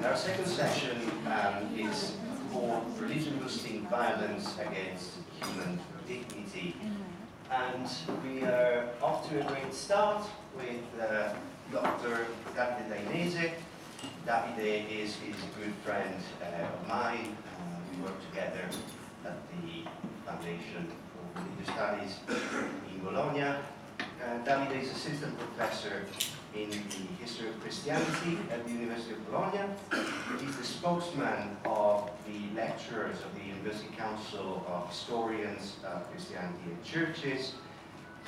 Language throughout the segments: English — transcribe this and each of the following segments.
Our second session is called Religion Boosting Violence Against Human Dignity. And we are off to a great start with Dr. Davide Dainese. Davide is a good friend of mine. We work together at the Foundation for Religious Studies in Bologna. Davide is assistant professor in the history of Christianity at the University of Bologna. He's the spokesman of the lecturers of the University Council of Historians of Christianity and Churches.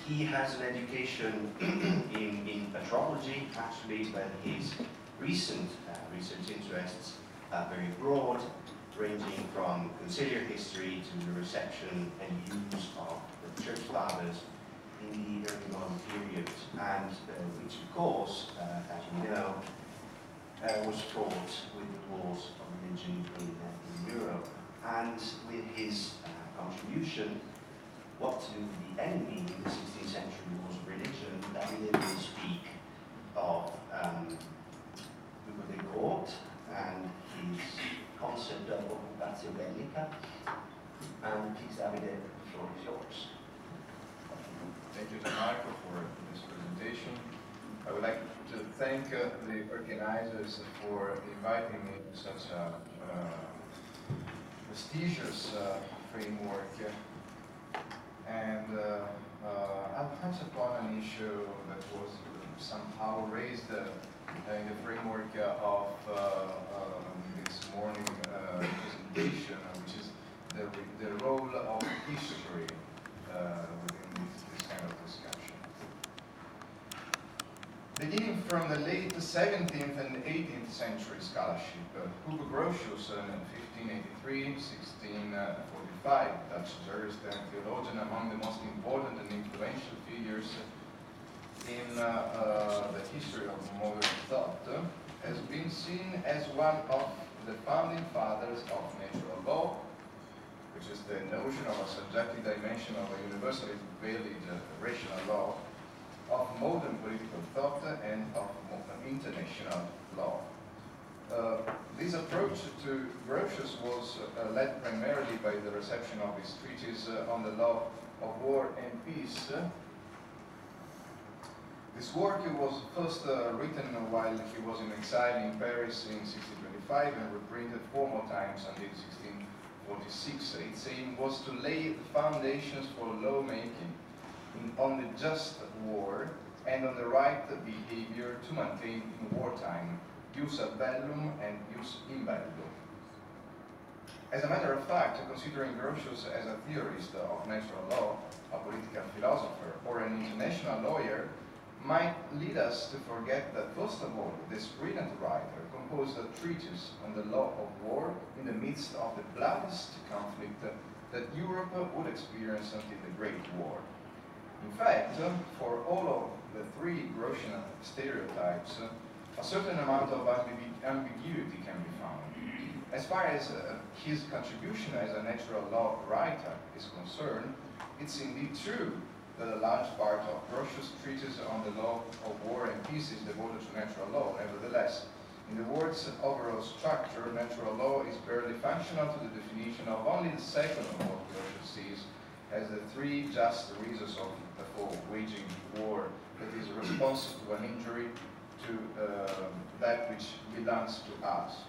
He has an education in anthropology, actually, but his recent research interests are very broad, ranging from conciliar history to the reception and use of the Church Fathers in the early modern period, and which, of course, as you know, was fraught with the wars of religion in Europe. And with his contribution, What to Do with the Enemy in the 16th Century Wars of Religion, Davide will speak of the court and his concept of occupatio bellica. And please, Davide, the floor is yours. Thank you to Marco for this presentation. I would like to thank the organizers for inviting me to such a prestigious framework. And I'll touch upon an issue that was somehow raised in the framework of this morning presentation, which is the role of history within this kind of discussion. Beginning from the late 17th and 18th century scholarship, Hugo Grotius in 1583-1645, Dutch jurist and theologian, among the most important and influential figures in the history of modern thought, has been seen as one of the founding fathers of natural law, which is the notion of a subjective dimension of a universally valid rational law, of modern political thought, and of international law. This approach to Grotius was led primarily by the reception of his treatise on the law of war and peace. This work was first written while he was in exile in Paris in 1625 and reprinted 4 more times until 1646. Its aim was to lay the foundations for lawmaking on the just war and on the right behavior to maintain in wartime jus ad bellum and jus in bello. As a matter of fact, considering Grotius as a theorist of natural law, a political philosopher, or an international lawyer, might lead us to forget that, first of all, this brilliant writer composed a treatise on the law of war in the midst of the bloodiest conflict that Europe would experience until the Great War. In fact, for all of the 3 Grotian stereotypes, a certain amount of ambiguity can be found. As far as his contribution as a natural law writer is concerned, it's indeed true that a large part of Grotius' treatise on the law of war and peace is devoted to natural law. Nevertheless, in the word's overall structure, natural law is barely functional to the definition of only the second of what Grotius sees as the 3 just reasons for waging war, that is response to an injury to that which belongs to us.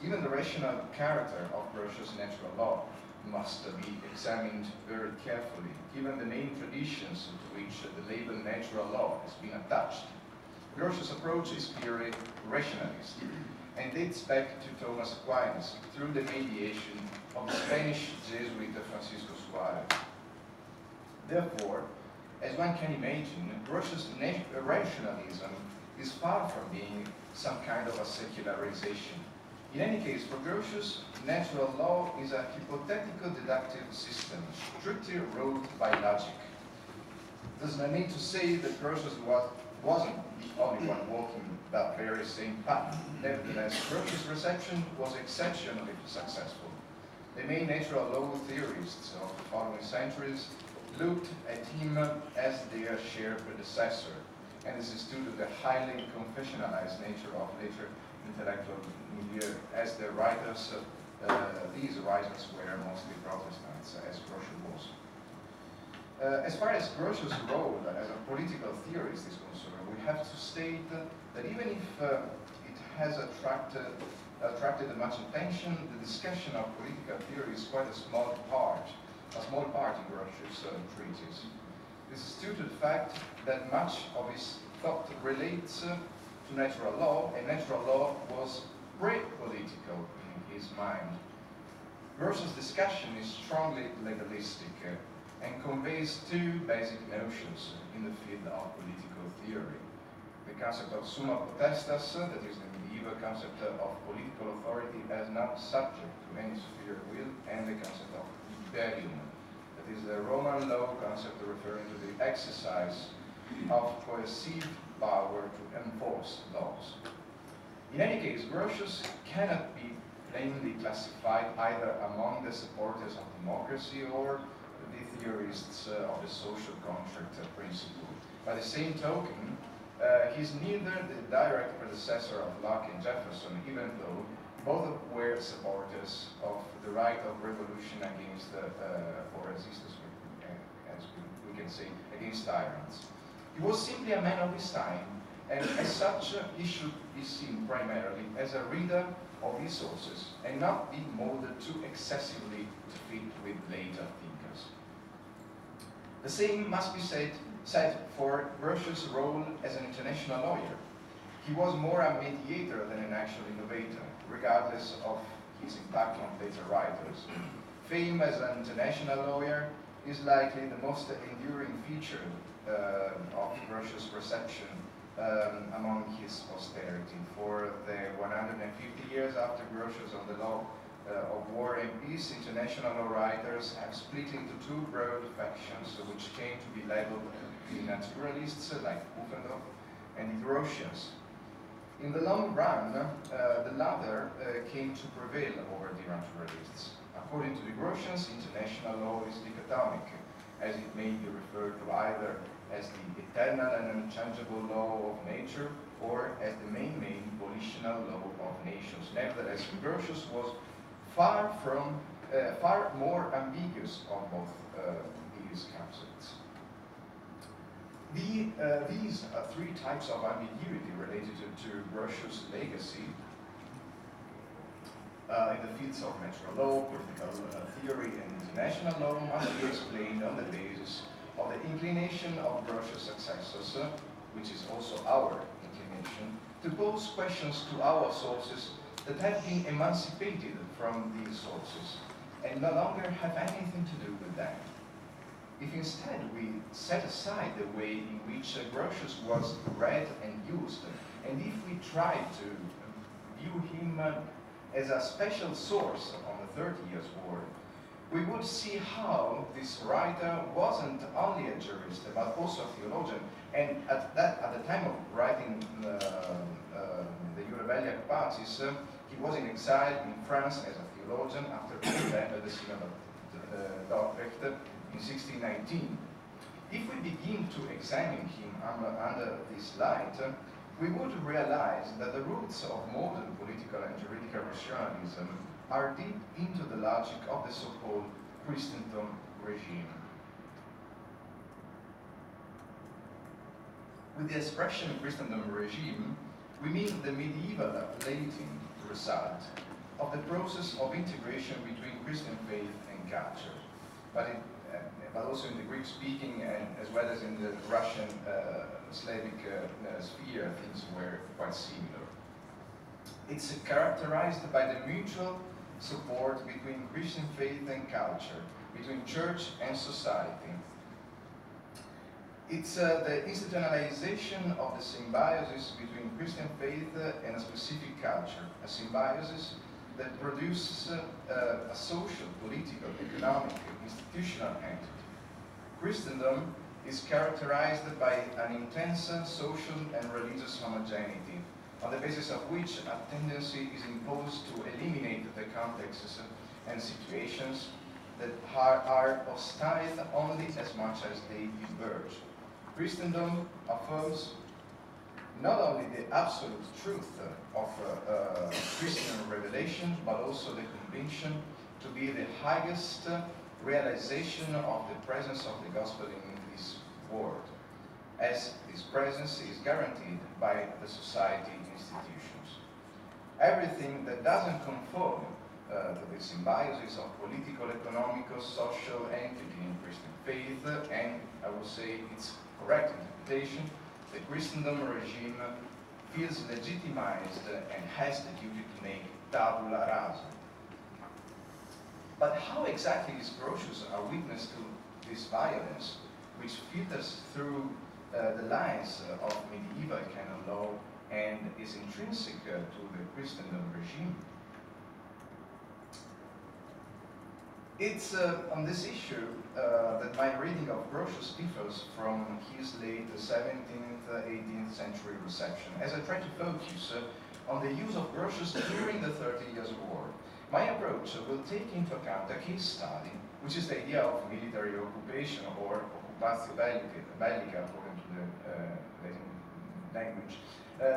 Even the rational character of Grotius' natural law must be examined very carefully, given the main traditions to which the label natural law has been attached. Grotius' approach is purely rationalist and dates back to Thomas Aquinas through the mediation of the Spanish Jesuit Francisco Suarez. Therefore, as one can imagine, Grotius' rationalism is far from being some kind of a secularization. In any case, for Grotius, natural law is a hypothetical deductive system, strictly ruled by logic. There's no need to say that Grotius wasn't the only one walking that very same path. Nevertheless, Grotius' reception was exceptionally successful. The main natural law theorists of the following centuries looked at him as their shared predecessor. and this is due to the highly confessionalized nature of later intellectual milieu, as the writers, these writers were mostly Protestants, as Grotius was. As far as Grotius' role as a political theorist is concerned, we have to state that even if it has attracted much attention, the discussion of political theory is quite a small part in Grotius' treatise. This is due to the fact that much of his thought relates to natural law, and natural law was pre-political in his mind. Grotius' discussion is strongly legalistic and conveys two basic notions in the field of political theory. The concept of summa potestas, that is the medieval concept of political authority as not subject to any superior will, and the concept of imperium, that is the Roman law concept referring to the exercise of coercive power to enforce laws. In any case, Grotius cannot be plainly classified either among the supporters of democracy or the theorists of the social contract principle. By the same token, he's neither the direct predecessor of Locke and Jefferson, even though both were supporters of the right of revolution against, or resistance, as we can say, against tyrants. He was simply a man of his time, and as such, he should be seen primarily as a reader of his sources and not be molded too excessively to fit with later thinkers. The same must be said for Grotius' role as an international lawyer. He was more a mediator than an actual innovator, regardless of his impact on later writers. Fame as an international lawyer is likely the most enduring feature of Grotius' reception among his posterity. For the 150 years after Grotius on the law of war and peace, international law writers have split into two broad factions, which came to be labeled the naturalists, like Pufendorf, and the Grotians. In the long run, the latter came to prevail over the naturalists. According to the Grotians, international law is dichotomic, as it may be referred to either as the eternal and unchangeable law of nature, or as the main volitional law of nations. Nevertheless, Grotius was far more ambiguous on both these concepts. These three types of ambiguity related to Grotius' legacy in the fields of natural law, political theory, and international law must be explained on the basis of the inclination of Grotius' successors, which is also our inclination, to pose questions to our sources that have been emancipated from these sources and no longer have anything to do with them. If instead we set aside the way in which Grotius was read and used, and if we try to view him as a special source on the 30 Years' War, we would see how this writer wasn't only a jurist, but also a theologian. And at the time of writing the Rebellion Parties, he was in exile in France as a theologian after the Synod of Dordrecht in 1619. If we begin to examine him under this light, we would realize that the roots of modern political and juridical rationalism are deep into the logic of the so-called Christendom regime. With the expression Christendom regime, we mean the medieval Latin result of the process of integration between Christian faith and culture, but also in the Greek-speaking and as well as in the Russian Slavic sphere, things were quite similar. It's characterized by the mutual support between Christian faith and culture, between church and society. It's the institutionalization of the symbiosis between Christian faith and a specific culture, a symbiosis that produces a social, political, economic, institutional entity. Christendom is characterized by an intense social and religious homogeneity, on the basis of which a tendency is imposed to eliminate the contexts and situations that are hostile only as much as they diverge. Christendom affirms not only the absolute truth of Christian revelation, but also the conviction to be the highest realization of the presence of the gospel in this world, as this presence is guaranteed by the society institutions. Everything that doesn't conform to the symbiosis of political, economical, social entity in Christian faith, and I would say its correct interpretation, the Christendom regime feels legitimized and has the duty to make tabula rasa. But how exactly is Grotius a witness to this violence, which filters through the lines of medieval canon law and is intrinsic to the Christendom regime? It's on this issue that my reading of Grotius differs from his late 17th, 18th century reception, as I try to focus on the use of Grotius during the 30 Years' War. My approach will take into account a case study, which is the idea of military occupation, or occupatio bellica, according to the language.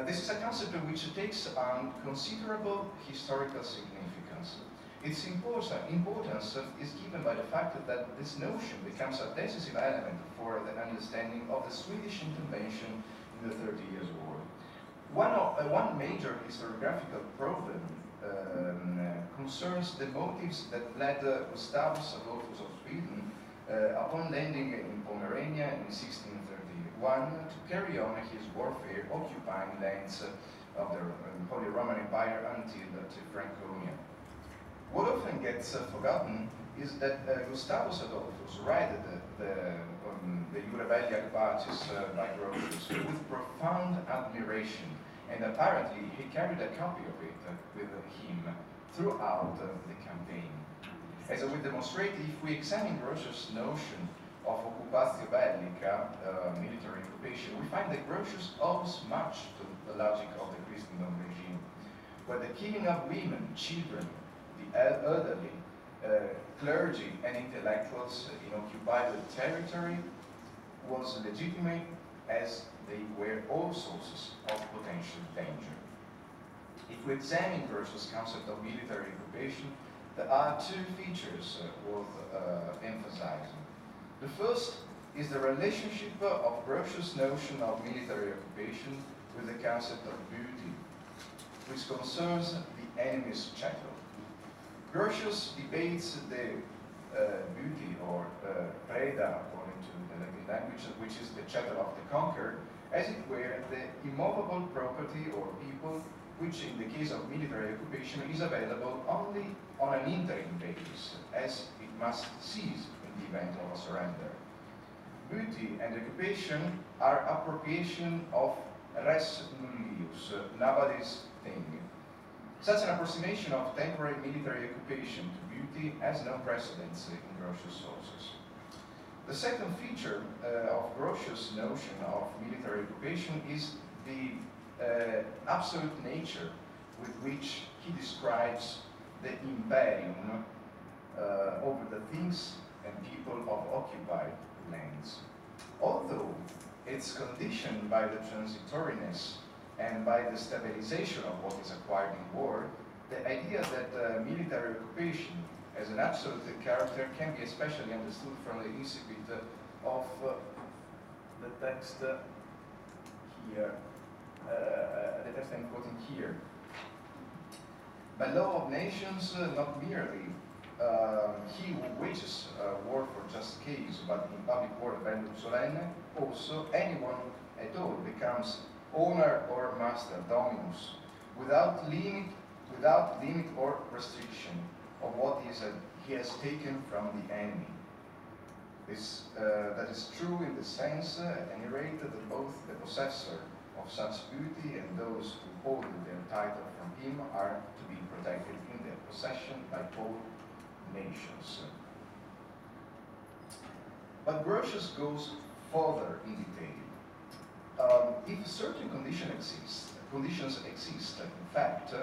This is a concept which takes on considerable historical significance. Its importance is given by the fact that this notion becomes a decisive element for the understanding of the Swedish intervention in the 30 Years' War. One major historiographical problem concerns the motives that led Gustavus Adolphus of Sweden, upon landing in Pomerania in 1631, to carry on his warfare occupying lands of the Holy Roman Empire until Franconia. What often gets forgotten is that Gustavus Adolphus read the Jura Belliac Pacis by Grotius with profound admiration, and apparently he carried a copy of it with him throughout the campaign. As I will demonstrate, if we examine Grotius' notion of occupatio bellica, military occupation, we find that Grotius owes much to the logic of the Christendom regime, where the killing of women, children, the elderly, clergy and intellectuals in occupied territory was legitimate, as they were all sources of potential danger. If we examine Grotius' concept of military occupation, there are two features worth emphasizing. The first is the relationship of Grotius' notion of military occupation with the concept of beauty, which concerns the enemy's chattel. Grotius debates the beauty, or preda, according to the Latin language, which is the chattel of the conquered, as it were the immovable property or people, which in the case of military occupation is available only on an interim basis, as it must cease in the event of a surrender. Beauty and occupation are appropriation of res nullius, nobody's thing. Such an approximation of temporary military occupation to beauty has no precedence in Grotius' sources. The second feature of Grotius' notion of military occupation is the absolute nature with which he describes the imperium over the things and people of occupied lands. Although it's conditioned by the transitoriness and by the stabilization of what is acquired in war, the idea that military occupation as an absolute character can be especially understood from the incipit of the text here, the text I'm quoting here. By law of nations, not merely he who wages war for just case, but in public war bellum solenne, also anyone at all becomes owner or master, dominus, without limit or restriction of what he has taken from the enemy. That is true in the sense, at any rate, that both the possessor of such beauty and those who hold their title from him are to be protected in their possession by all nations. But Grotius goes further in detail. If certain conditions exist, in fact,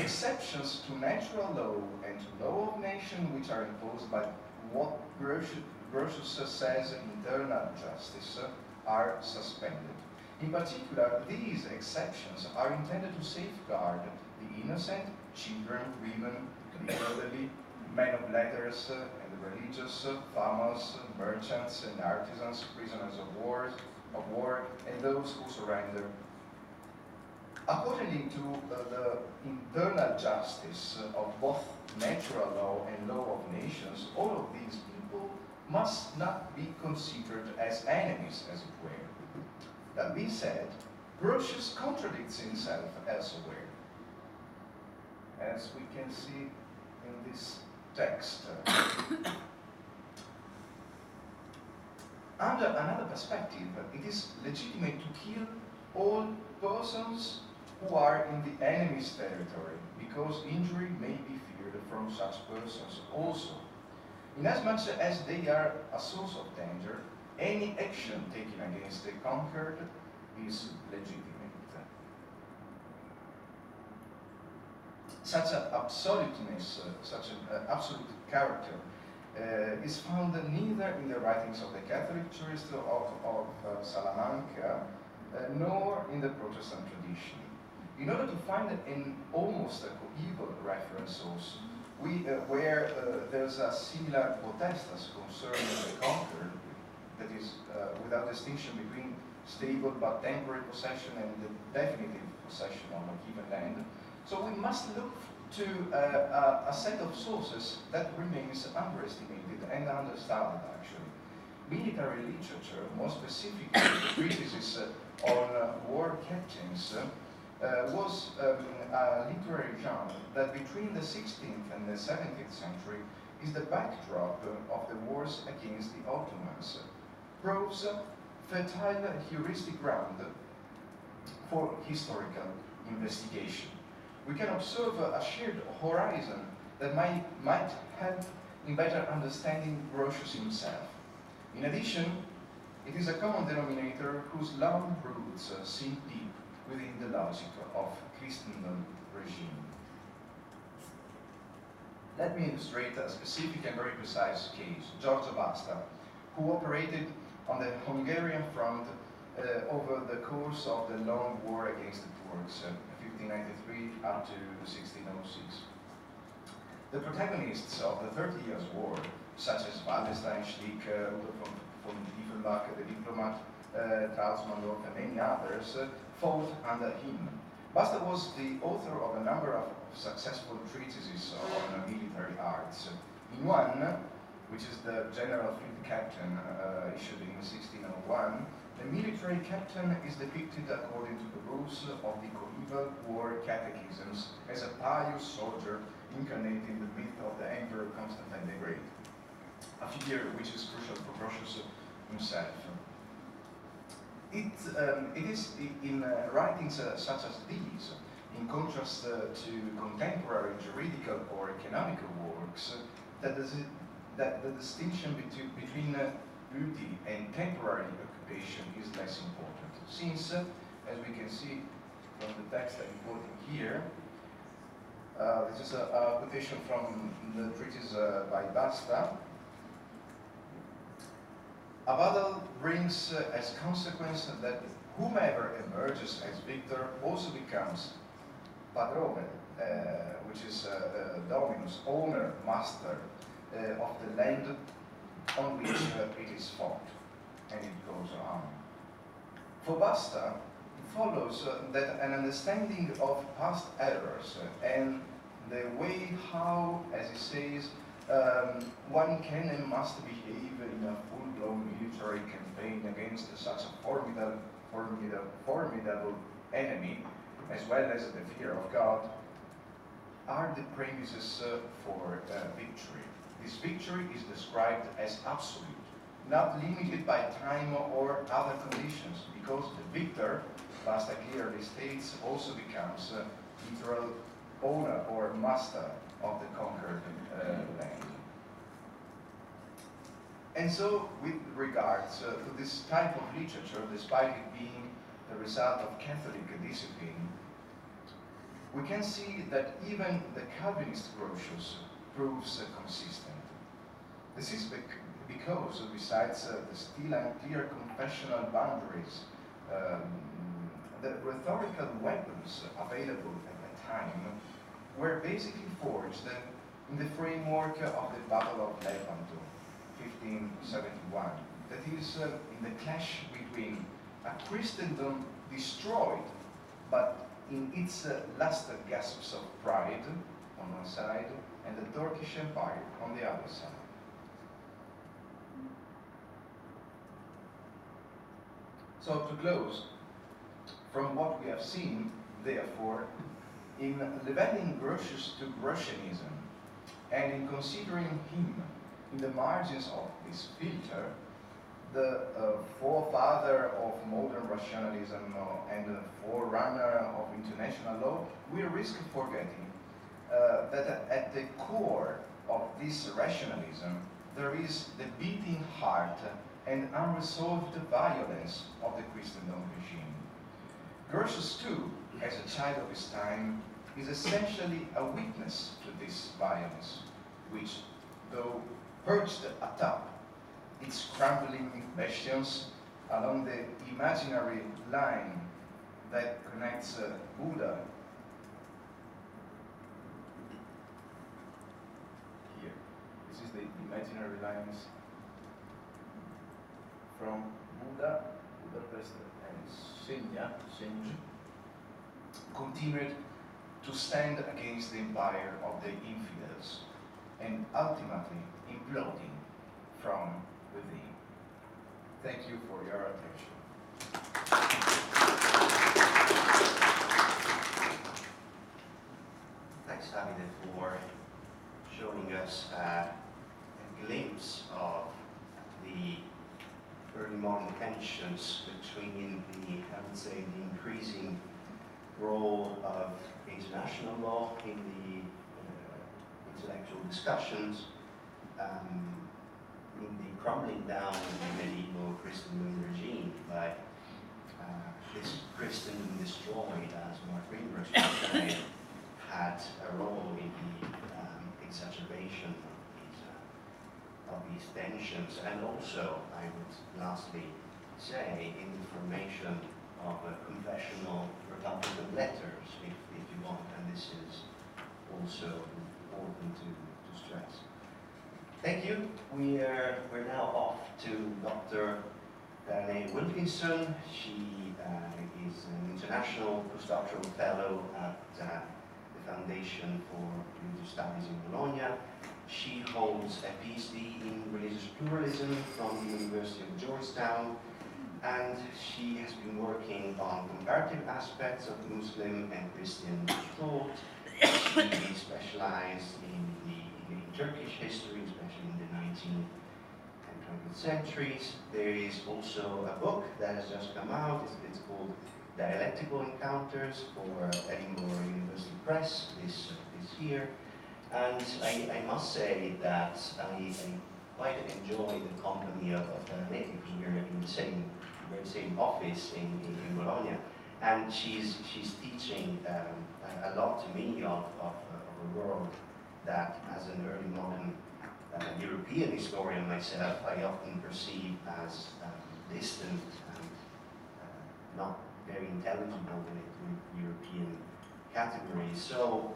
exceptions to natural law and to law of nation which are imposed by what Grotius says internal justice are suspended. In particular, these exceptions are intended to safeguard the innocent, children, women, the elderly, men of letters and the religious, farmers, merchants and artisans, prisoners of war, and those who surrender. According to the internal justice of both natural law and law of nations, all of these people must not be considered as enemies, as it were. That being said, Grotius contradicts himself elsewhere, as we can see in this text. Under another perspective, it is legitimate to kill all persons who are in the enemy's territory, because injury may be feared from such persons also. Inasmuch as they are a source of danger, any action taken against the conquered is legitimate. Such an absoluteness, such an absolute character, is found neither in the writings of the Catholic jurist of Salamanca, nor in the Protestant tradition. In order to find an almost coeval reference source, where there's a similar potestas concerning the conquered, that is, without distinction between stable but temporary possession and the definitive possession of a given land. So we must look to a set of sources that remains underestimated and understudied, actually. Military literature, more specifically the treatises on war captains, was a literary genre that between the 16th and the 17th century is the backdrop of the wars against the Ottomans, proves fertile heuristic ground for historical investigation. We can observe a shared horizon that might help in better understanding Grotius himself. In addition, it is a common denominator whose long roots sink deep within the logic of Christendom regime. Let me illustrate a specific and very precise case, Giorgio Basta, who operated on the Hungarian front over the course of the long war against the Turks, 1593 up to 1606. The protagonists of the 30 Years' War, such as Wallenstein, Schlick, Rudolf von Diefenbach, the diplomat, Trautmann, and many others, fought under him. Basta was the author of a number of successful treatises on military arts. In one, which is the General Field Captain, issued in 1601, the military captain is depicted according to the rules of the coeval war catechisms as a pious soldier incarnating the myth of the Emperor Constantine the Great, a figure which is crucial for Grotius himself. It is in writings such as these, in contrast to contemporary juridical or canonical works, that the distinction between duty and temporary occupation is less important. Since, as we can see from the text I'm quoting here, this is a quotation from the treatise by Basta. A battle brings as consequence that whomever emerges as victor also becomes padrone, which is dominus, owner, master of the land on which it is fought, and it goes on. For Basta, it follows that an understanding of past errors and the way how, as he says, one can and must behave in a full-blown military campaign against such a formidable enemy, as well as the fear of God, are the premises for victory. This victory is described as absolute, not limited by time or other conditions, because the victor, Basta clearly states, also becomes literal owner or master of the conquered land. And so, with regards to this type of literature, despite it being the result of Catholic discipline, we can see that even the Calvinist Grotius proves consistent. This is because, besides the still unclear confessional boundaries the rhetorical weapons available at the time were basically forged in the framework of the Battle of Lebanon, 1571. That is, in the clash between a Christendom destroyed, but in its last gasps of pride on one side, and the Turkish Empire on the other side. So to close, from what we have seen, therefore, in leveling Grotius to Grotianism, and in considering him in the margins of this filter, the forefather of modern rationalism and the forerunner of international law, we risk forgetting that at the core of this rationalism there is the beating heart and unresolved violence of the Christendom regime. Grotius too, as a child of his time, is essentially a witness to this violence, which, though perched atop its crumbling bastions along the imaginary line that connects Buddha here. This is the imaginary lines from Budapest and Senj, continued to stand against the empire of the infidels and ultimately imploding from within. Thank you for your attention. Thanks, Davide, for showing us a glimpse of the early modern tensions between I would say, the increasing role of international law in the intellectual discussions, in the crumbling down of the medieval Christendom regime by this Christendom destroyed, as Mark Greenberg had a role in the exacerbation of these tensions, and also, I would lastly say, in the formation of a confessional Republican letters, if you want, and this is also important to stress. Thank you. We're now off to Dr. Dainese Wilkinson. She is an international postdoctoral fellow at the Foundation for Religious Studies in Bologna. She holds a PhD in religious pluralism from the University of Georgetown, and she has been working on comparative aspects of Muslim and Christian thought. She specialized in Turkish history, especially in the 19th and 20th centuries. There is also a book that has just come out. It's called Dialectical Encounters for Edinburgh University Press this year. And I must say that I quite enjoy the company of Dainese, because we're in the very same office in Bologna, and she's teaching a lot to me of a world that, as an early modern European historian myself, I often perceive as distant and not very intelligible with European categories. So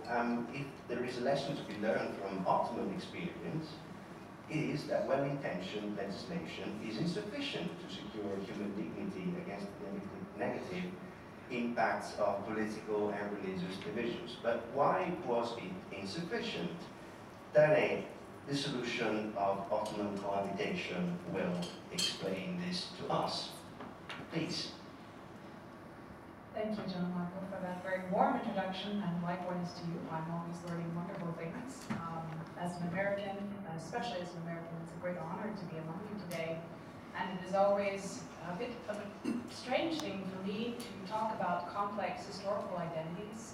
if there is a lesson to be learned from Ottoman experience, it is that well-intentioned legislation is insufficient to secure human dignity against negative impacts of political and religious divisions. But why was it insufficient? Dainese, the solution of Ottoman cohabitation, will explain this to us. Please. Thank you, Gianmarco, for that very warm introduction, and likewise to you. I'm always learning wonderful things. As an American, especially as an American, it's a great honor to be among you today. And it is always a bit of a strange thing for me to talk about complex historical identities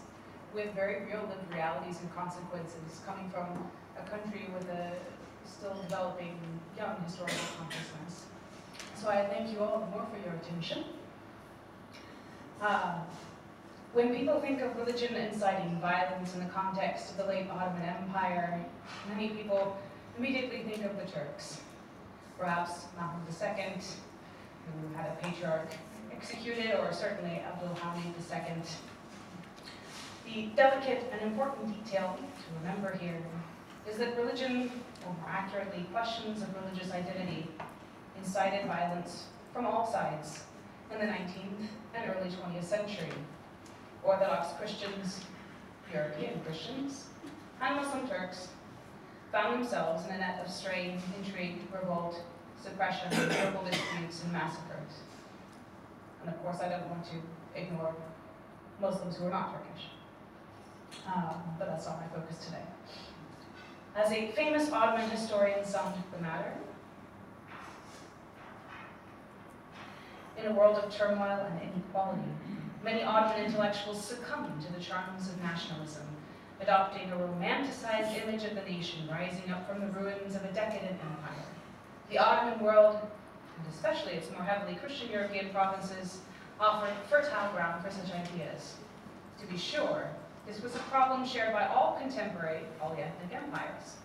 with very real lived realities and consequences coming from a country with a still developing young historical consciousness. So I thank you all more for your attention. When people think of religion inciting violence in the context of the late Ottoman Empire, many people immediately think of the Turks. Perhaps Mahmud II, who had a patriarch executed, or certainly Abdulhamid II. The delicate and important detail to remember here is that religion, or more accurately, questions of religious identity, incited violence from all sides in the 19th and early 20th century. Orthodox Christians, European Christians, and Muslim Turks found themselves in a net of strain, intrigue, revolt, suppression, verbal disputes, and massacres. And of course, I don't want to ignore Muslims who are not Turkish. But that's not my focus today. As a famous Ottoman historian summed the matter, in a world of turmoil and inequality, many Ottoman intellectuals succumbed to the charms of nationalism, adopting a romanticized image of the nation rising up from the ruins of a decadent empire. The Ottoman world, and especially its more heavily Christian European provinces, offered fertile ground for such ideas. To be sure, this was a problem shared by all contemporary polyethnic empires.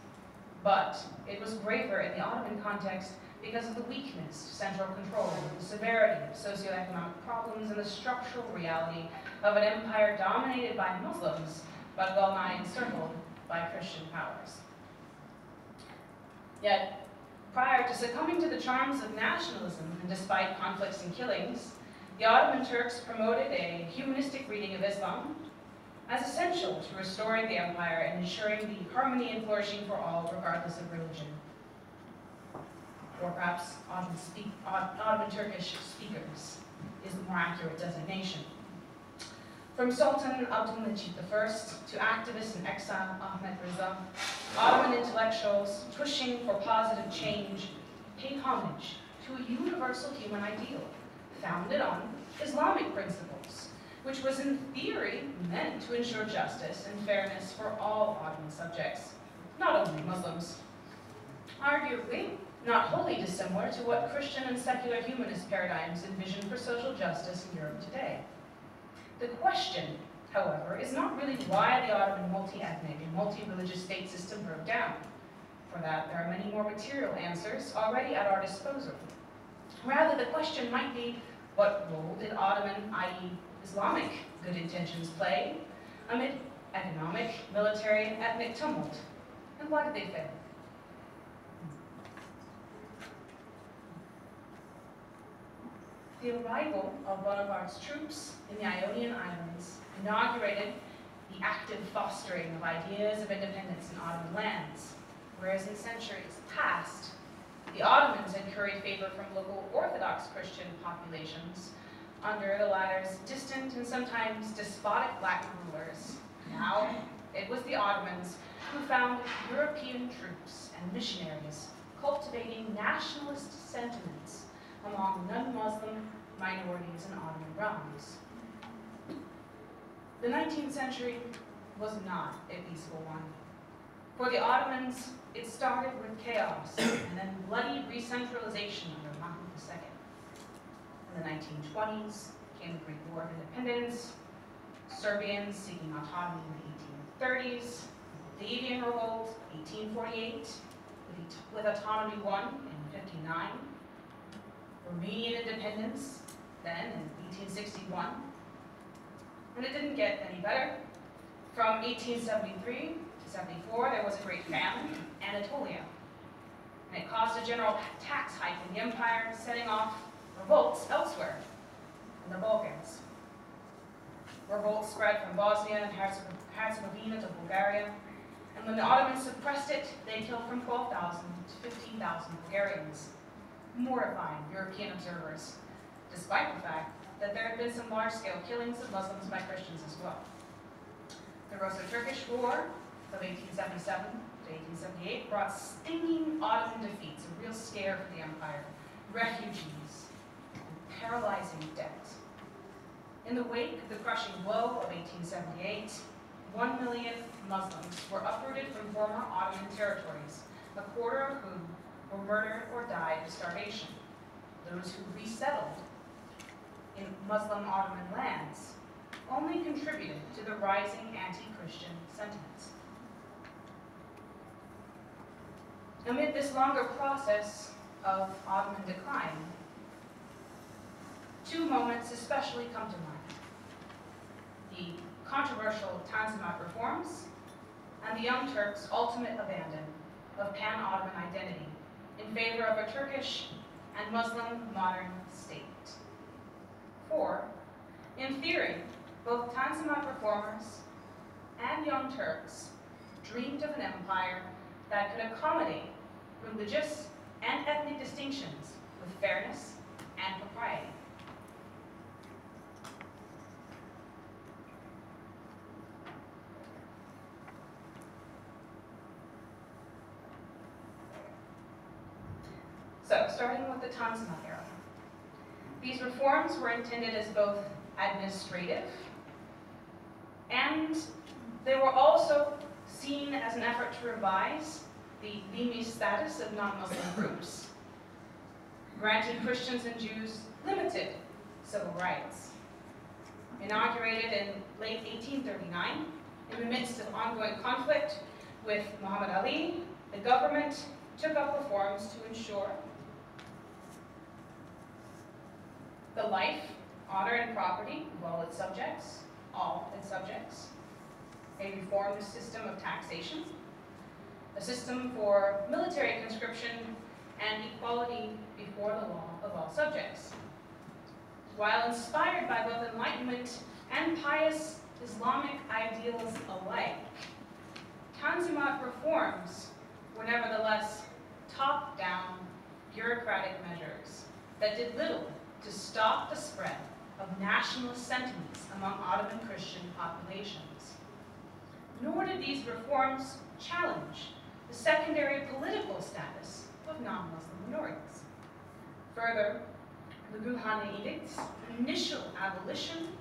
But it was graver in the Ottoman context because of the weakness of central control, the severity of socioeconomic problems, and the structural reality of an empire dominated by Muslims, but well-nigh encircled by Christian powers. Yet, prior to succumbing to the charms of nationalism, and despite conflicts and killings, the Ottoman Turks promoted a humanistic reading of Islam as essential to restoring the empire and ensuring the harmony and flourishing for all, regardless of religion. Or perhaps Ottoman Turkish speakers is the more accurate designation. From Sultan Abdülmecid I to activist in exile Ahmet Reza, Ottoman intellectuals pushing for positive change paid homage to a universal human ideal founded on Islamic principles, which was in theory meant to ensure justice and fairness for all Ottoman subjects, not only Muslims. Arguably, not wholly dissimilar to what Christian and secular humanist paradigms envision for social justice in Europe today. The question, however, is not really why the Ottoman multi-ethnic and multi-religious state system broke down. For that, there are many more material answers already at our disposal. Rather, the question might be, what role did Ottoman, i.e. Islamic, good intentions play amid economic, military, and ethnic tumult? And why did they fail? The arrival of Bonaparte's troops in the Ionian Islands inaugurated the active fostering of ideas of independence in Ottoman lands, whereas in centuries past, the Ottomans had curried favor from local Orthodox Christian populations under the latter's distant and sometimes despotic Latin rulers. Now, it was the Ottomans who found European troops and missionaries cultivating nationalist sentiments among non-Muslim minorities in Ottoman realms. The 19th century was not a peaceful one. For the Ottomans, it started with chaos and then bloody re-centralization under Mahmud II. In the 1920s came the Greek War of Independence, Serbians seeking autonomy in the 1830s, the Adyan Revolt, 1848, with autonomy won in 59, Armenian independence, then in 1861, and it didn't get any better. From 1873 to 74, there was a great famine in Anatolia, and it caused a general tax hike in the empire, setting off revolts elsewhere in the Balkans. Revolts spread from Bosnia and Herzegovina to Bulgaria, and when the Ottomans suppressed it, they killed from 12,000 to 15,000 Bulgarians, mortifying European observers, despite the fact that there had been some large-scale killings of Muslims by Christians as well. The Russo-Turkish War of 1877 to 1878 brought stinging Ottoman defeats, a real scare for the empire, refugees, and paralyzing debt. In the wake of the crushing blow of 1878, 1 million Muslims were uprooted from former Ottoman territories, a quarter of whom were murdered or died of starvation. Those who resettled in Muslim Ottoman lands only contributed to the rising anti-Christian sentiments. Amid this longer process of Ottoman decline, two moments especially come to mind: the controversial Tanzimat reforms and the Young Turks' ultimate abandon of pan-Ottoman identity in favor of a Turkish and Muslim modern state. For, in theory, both Tanzimat reformers and Young Turks dreamed of an empire that could accommodate religious and ethnic distinctions with fairness and propriety. So, starting with the Tanzimat era. These reforms were intended as both administrative, and they were also seen as an effort to revise the dhimmi status of non-Muslim groups, granting Christians and Jews limited civil rights. Inaugurated in late 1839, in the midst of ongoing conflict with Muhammad Ali, the government took up reforms to ensure the life, honor, and property of all its subjects, a reformed system of taxation, a system for military conscription, and equality before the law of all subjects. While inspired by both Enlightenment and pious Islamic ideals alike, Tanzimat reforms were nevertheless top-down bureaucratic measures that did little to stop the spread of nationalist sentiments among Ottoman Christian populations. Nor did these reforms challenge the secondary political status of non-Muslim minorities. Further, the Guhane Edict's initial abolition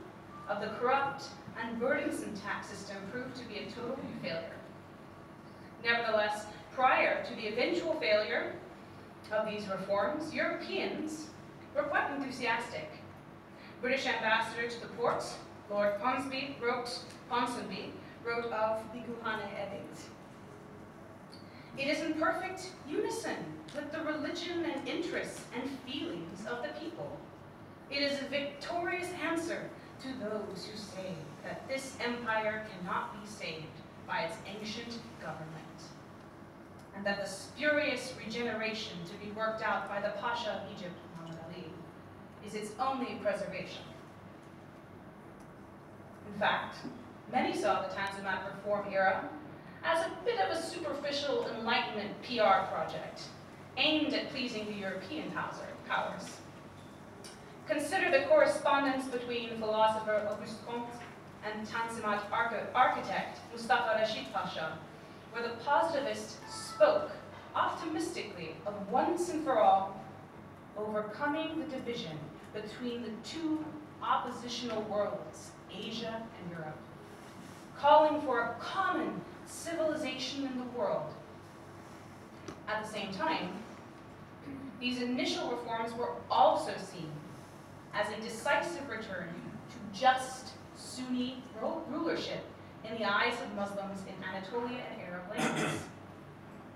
of the corrupt and burdensome tax system proved to be a total failure. Nevertheless, prior to the eventual failure of these reforms, Europeans were quite enthusiastic. British ambassador to the Porte, Lord Ponsonby wrote of the Guhane Edict: "It is in perfect unison with the religion and interests and feelings of the people. It is a victorious answer to those who say that this empire cannot be saved by its ancient government, and that the spurious regeneration to be worked out by the Pasha of Egypt, Muhammad Ali, is its only preservation." In fact, many saw the Tanzimat reform era as a bit of a superficial Enlightenment PR project aimed at pleasing the European powers. Consider the correspondence between philosopher Auguste Comte and Tanzimat architect Mustafa Rashid Pasha, where the positivist spoke optimistically of once and for all overcoming the division between the two oppositional worlds, Asia and Europe, calling for a common civilization in the world. At the same time, these initial reforms were also seen as a decisive return to just Sunni rulership in the eyes of Muslims in Anatolia and Arab lands.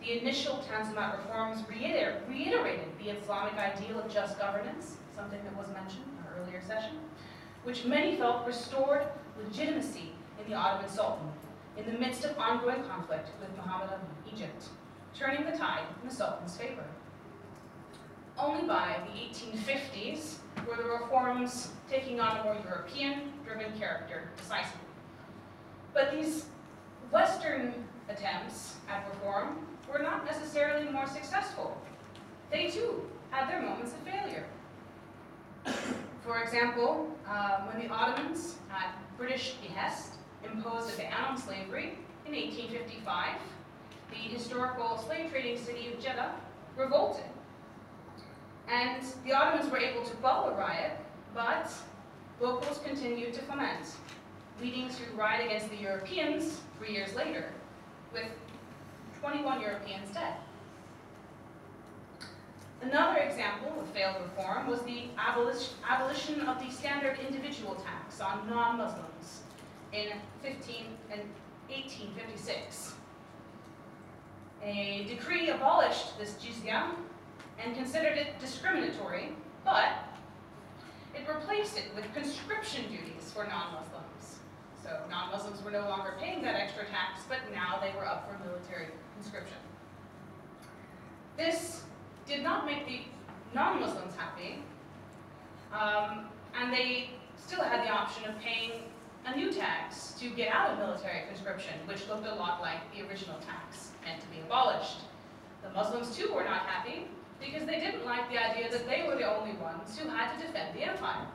The initial Tanzimat reforms reiterated the Islamic ideal of just governance, something that was mentioned in our earlier session, which many felt restored legitimacy in the Ottoman Sultan in the midst of ongoing conflict with Muhammad Ali, Egypt, turning the tide in the Sultan's favor. Only by the 1850s were the reforms taking on a more European-driven character decisively. But these Western attempts at reform were not necessarily more successful. They too had their moments of failure. For example, when the Ottomans, at British behest, imposed a ban on slavery in 1855, the historical slave trading city of Jeddah revolted. And the Ottomans were able to quell the riot, but locals continued to foment, leading to a riot against the Europeans 3 years later, with 21 Europeans dead. Another example of failed reform was the abolition of the standard individual tax on non-Muslims in 1856. A decree abolished this jizya and considered it discriminatory, but it replaced it with conscription duties for non-Muslims. So non-Muslims were no longer paying that extra tax, but now they were up for military conscription. This did not make the non-Muslims happy, and they still had the option of paying a new tax to get out of military conscription, which looked a lot like the original tax meant to be abolished. The Muslims too were not happy because they didn't like the idea that they were the only ones who had to defend the empire.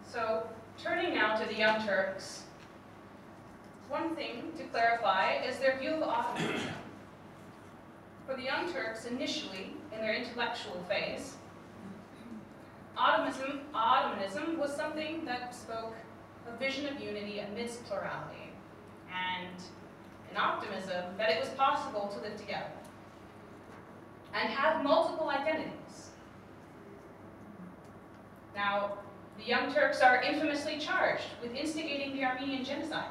So, turning now to the Young Turks, one thing to clarify is their view of Ottomanism. For the Young Turks, initially, in their intellectual phase, Ottomanism was something that spoke a vision of unity amidst plurality, and an optimism that it was possible to live together and have multiple identities. Now, the Young Turks are infamously charged with instigating the Armenian Genocide.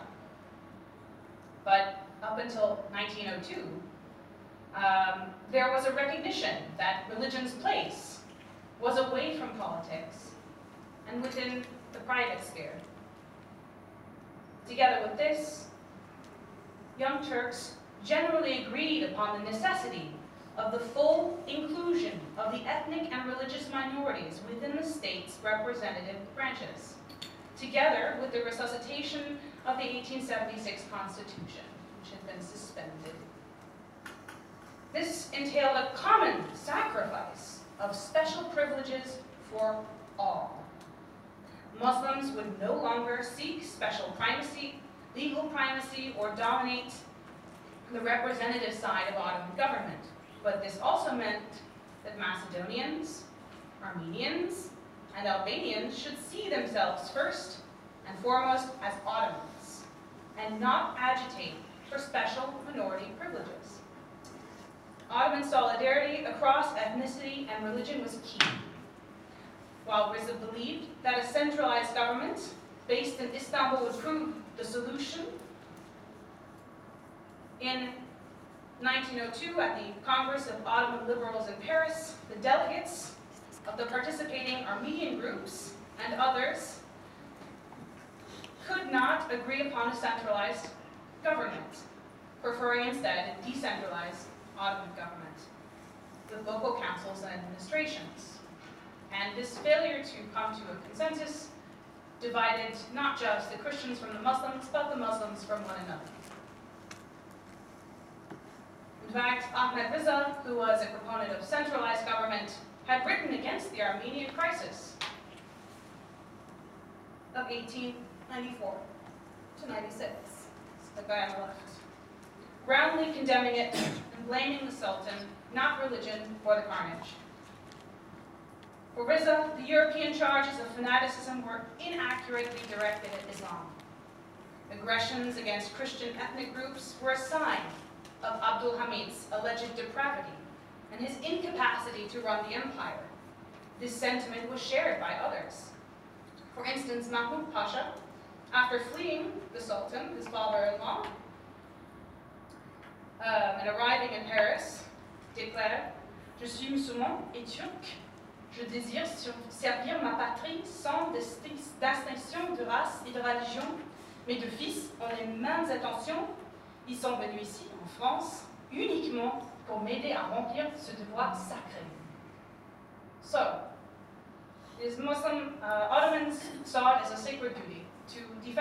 But up until 1902, there was a recognition that religion's place was away from politics and within the private sphere. Together with this, Young Turks generally agreed upon the necessity of the full inclusion of the ethnic and religious minorities within the state's representative branches, together with the resuscitation of the 1876 Constitution, which had been suspended. This entailed a common sacrifice of special privileges for all. Muslims would no longer seek special primacy, legal primacy, or dominate the representative side of Ottoman government. But this also meant that Macedonians, Armenians, and Albanians should see themselves first and foremost as Ottomans, and not agitate for special minority privileges. Ottoman solidarity across ethnicity and religion was key. While Riza believed that a centralized government based in Istanbul would prove the solution, in 1902, at the Congress of Ottoman Liberals in Paris, the delegates of the participating Armenian groups and others could not agree upon a centralized government, preferring instead a decentralized Ottoman government with local councils and administrations. And this failure to come to a consensus divided not just the Christians from the Muslims, but the Muslims from one another. In fact, Ahmed Riza, who was a proponent of centralized government, had written against the Armenian crisis of 1894 to 96, the guy on the left, roundly condemning it and blaming the Sultan, not religion, for the carnage. For Riza, the European charges of fanaticism were inaccurately directed at Islam. Aggressions against Christian ethnic groups were a sign of Abdul Hamid's alleged depravity and his incapacity to run the empire. This sentiment was shared by others. For instance, Mahmoud Pasha, after fleeing the Sultan, his father-in-law, and arriving in Paris, declared, "Je suis musulman et turc. Je désire servir ma patrie sans distinction de race et de religion. Mes deux fils ont les mêmes intentions. Ils sont venus ici, en France, uniquement pour m'aider à remplir ce devoir sacré." So, these Muslim Ottomans saw it as a sacred duty to defend